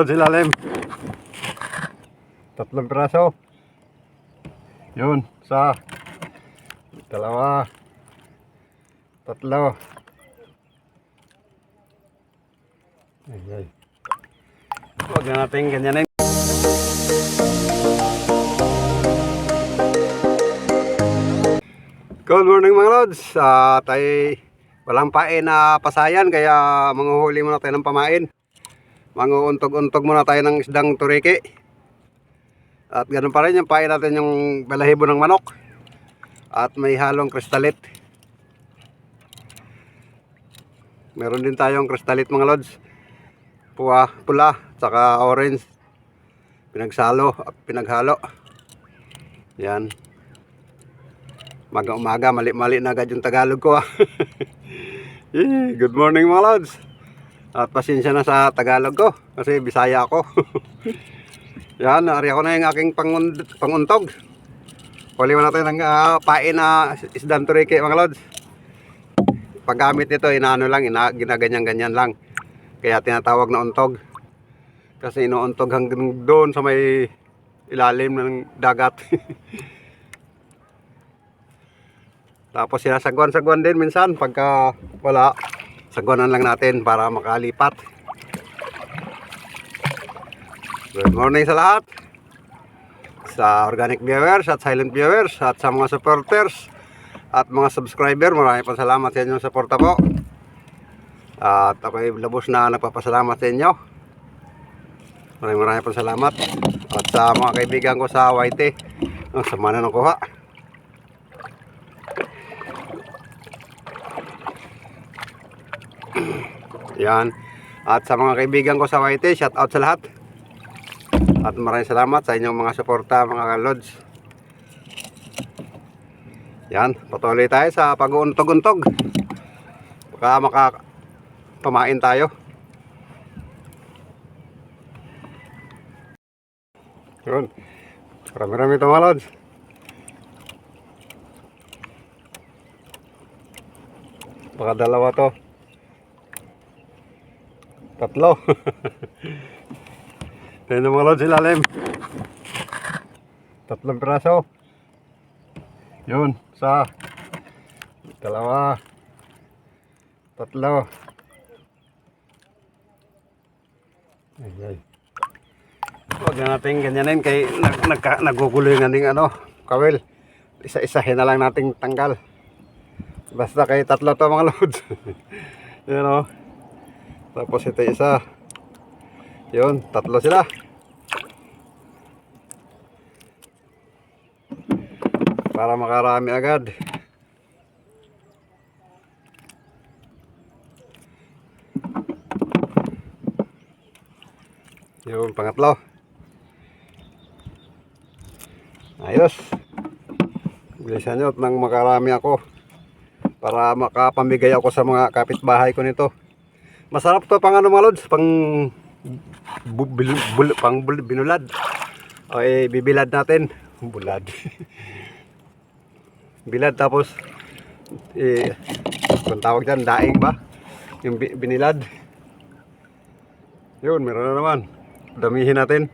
Silalim. Tatlong piraso. Yun, isa. Dalawa. Tatlo. Ay. Huwag na natin ganyanin. Good morning mga lods. Tayo walang pain na pasayan kaya manghuhuli muna tayo ng pamain. Manguuntog-untog muna tayo ng isdang turiki. At ganun pa rin yung pain natin yung balahibo ng manok. At may halong kristalit. Meron din tayong kristalit mga lods. Pula, tsaka orange. Pinagsalo at pinaghalo. Yan. Umaga, mali-mali na agad yung Tagalog ko. Good morning mga lods. At pasensya na sa Tagalog ko kasi Bisaya ako. Yan, ari ako na yung aking panguntog. Huli mo natin ng pain na isdang turiki mga lods. Paggamit nito, inaano lang, ginaganyan-ganyan lang. Kaya tinatawag na untog. Kasi inuuntog hanggang doon sa may ilalim ng dagat. Tapos sinasagwan-sagwan din minsan pagka wala. Sagwanan lang natin para makalipat. Good morning sa lahat. Sa organic viewers at silent viewers at sa mga supporters at mga subscriber, maraming salamat sa inyong suporta po. At ako'y labos na nagpapasalamat sa inyo. Maraming salamat. At sa mga kaibigan ko sa YT, sama na ng kuha. Yan. At sa mga kaibigan ko sa YT, shout out sa lahat. At maraming salamat sa inyong mga suporta mga lods. Yan, patuloy tayo sa pag-uuntog-untog. Baka makapamain tayo. Yun. Marami-rami ito mga lods. Baka dalawa to. Tatlo. Yan ang mga lods, ilalim. Tatlong piraso. Yun, isa. Dalawa. Tatlo. Ay. Huwag na natin ganyanin kay nagugulo yung aning kawil. Isa-isahin na lang nating tanggal. Basta kay tatlo to mga lods. Yan o. Tapos ito isa. Yun, tatlo sila. Para makarami agad. Yun, pangatlo. Ayos. Bilisan nyo at nang makarami ako. Para makapamigay ako sa mga kapitbahay ko nito. Masarap to pang mga lods, pang binulad. O bibilad natin. Bulad. Bilad tapos kung tawag dyan, daing ba? Yung binilad. Yun, meron na naman. Damihin natin.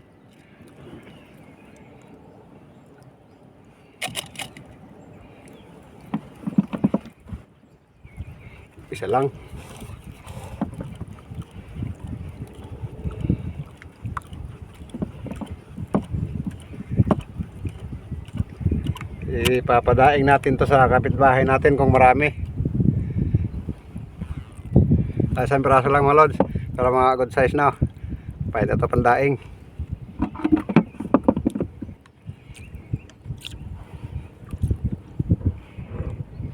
Isa lang. Ipapadaing natin to sa kapitbahay natin kung marami. Isang piraso lang mga lods. Para mga good size na. Pwede ito pandaing.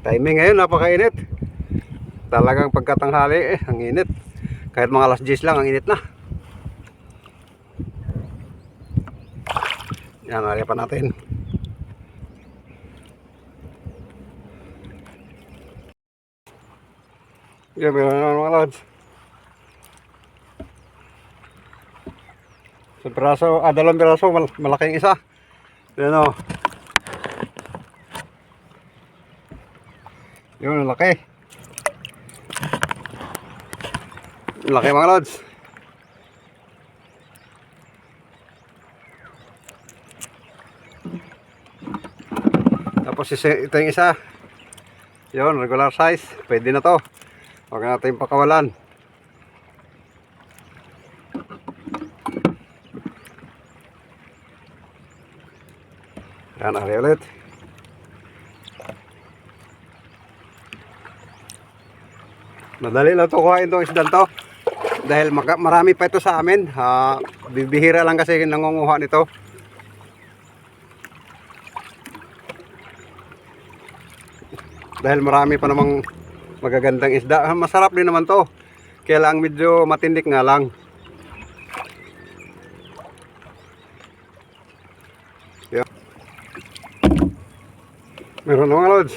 Timing ngayon, napakainit. Talagang pagkatanghali ang init. Kahit mga alas 10 lang, ang init na. Yan, nariya pa natin. Yan, meron na mga lods. Sa piraso, dalawang piraso, malaking isa. Yan o. Yun, laki. Laki mga lods. Tapos ito yung isa. Yun, regular size. Pwede na to. Huwag natin pakawalan. Yan, ari ulit. Madali lang to kuhain itong isdan to. Dahil marami pa ito sa amin. Bibihira lang kasi nangunguha nito. Dahil marami pa namang magagandang isda. Masarap din naman to. Kaya lang medyo matindik nga lang. Yan. Meron na mga lods.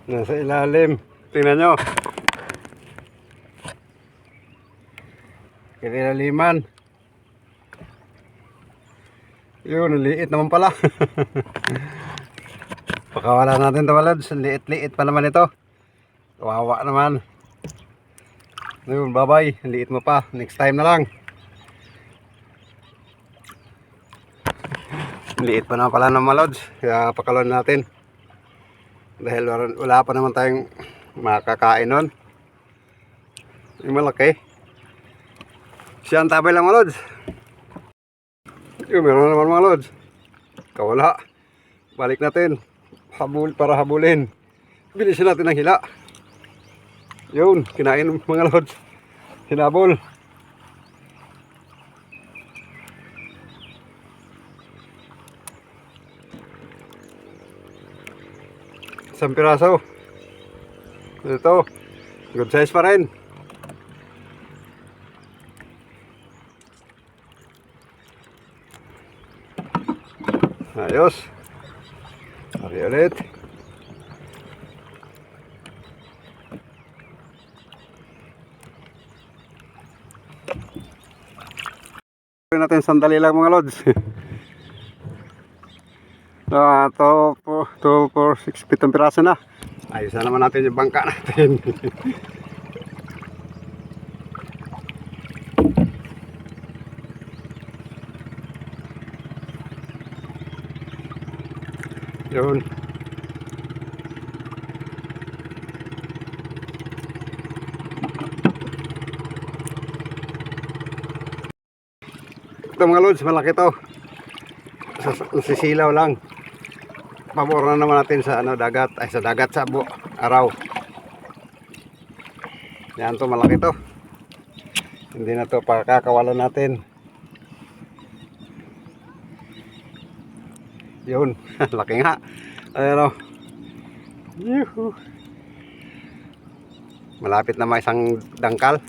Nasa ilalim. Tingnan nyo. Kinilaliman. Yun, liit naman pala. Pakawala natin ito, lods. Liit-liit pa naman ito. Kawawa naman. Yun, bye-bye. Liit mo pa. Next time na lang. Liit pa naman pala ng mga lods. Kaya pakaluan natin. Dahil wala pa naman tayong makakain nun. Yung malaki. Siya ang tabay lang mga lods. Yung meron naman mga lods. Kawala. Balik natin. Para habulin. Bilisin natin ang hila. Yun, kinain mga lods. Hinabol. Isang piraso. Ito. Good size pa rin. Ayos. Hari ulit. Natin sandali lang mga lods. 2, 4, 6, 7 piraso na. Ayos na naman natin yung bangka natin. Yun. Ito mga lods, malaki to. Nasisilaw lang. Pabor na naman natin sa dagat. Ay, sa dagat sa araw. Yan to, malaki to. Hindi na to pakakawalan natin. Yun, laki nga. Ayun o. Yuhu. Malapit na may isang dangkal.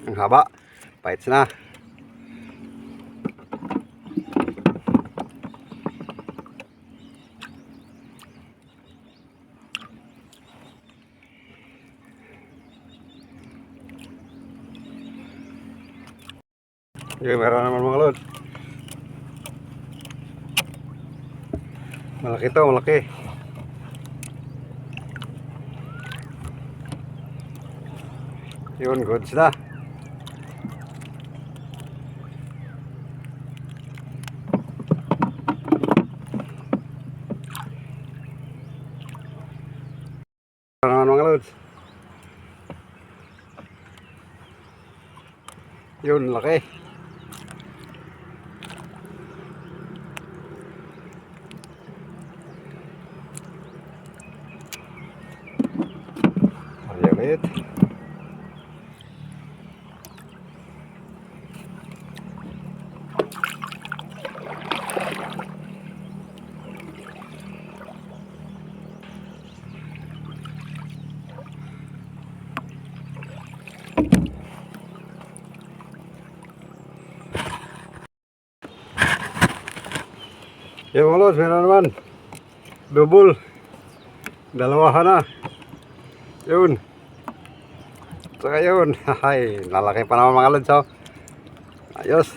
Ang haba. Bites na. Yung meron naman mga lods. Malaki to, malaki. Yun, goods na. Meron naman mga lods. Yun, laki. Ulit. Yan mga lods, meron naman. Double. Dalawahan na. Yun. Saka yun. Ay, lalaki pa naman mga lods. Oh. Ayos.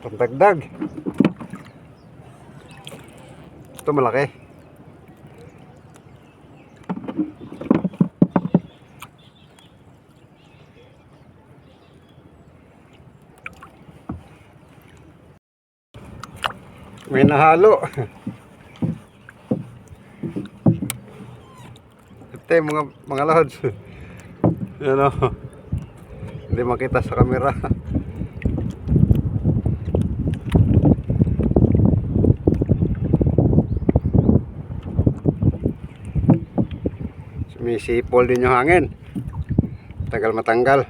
Pagdagdag. Ito malaki. May nahalo. Ito yung mga lods. Yan o. Hindi makita sa camera. Sumisipol din yung hangin. Tagal matanggal.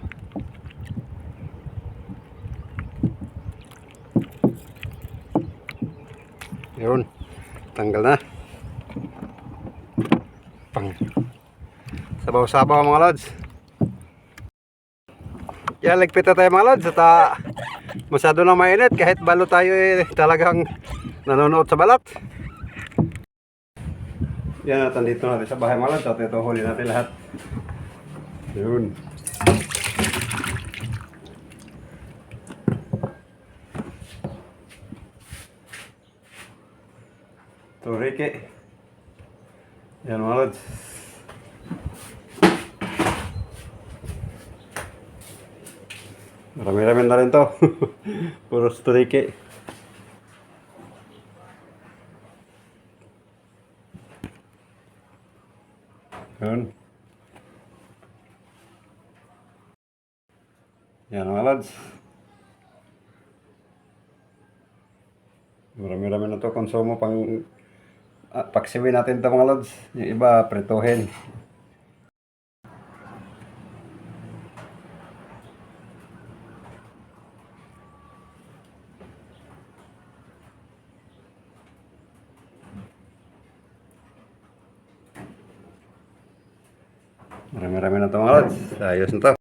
Yun. Tanggal na. Pang. Sabaw-sabaw mga lods. Kaya ligpit na tayo mga lods. At masyado na mainit. Kahit balo tayo talagang nanonood sa balat. Yan at andito natin sa bahay mga lods. At ito huli natin lahat. Yun. Ito Ricky. Yan mga lods. Marami-rami na rin to. Puro Ricky. Yun. Yan mga lods. Marami-rami na to konsumo pang paksiwin natin ito mga lods. Yung iba prituhin. Marami-rami na ito mga lods. Ayos na to.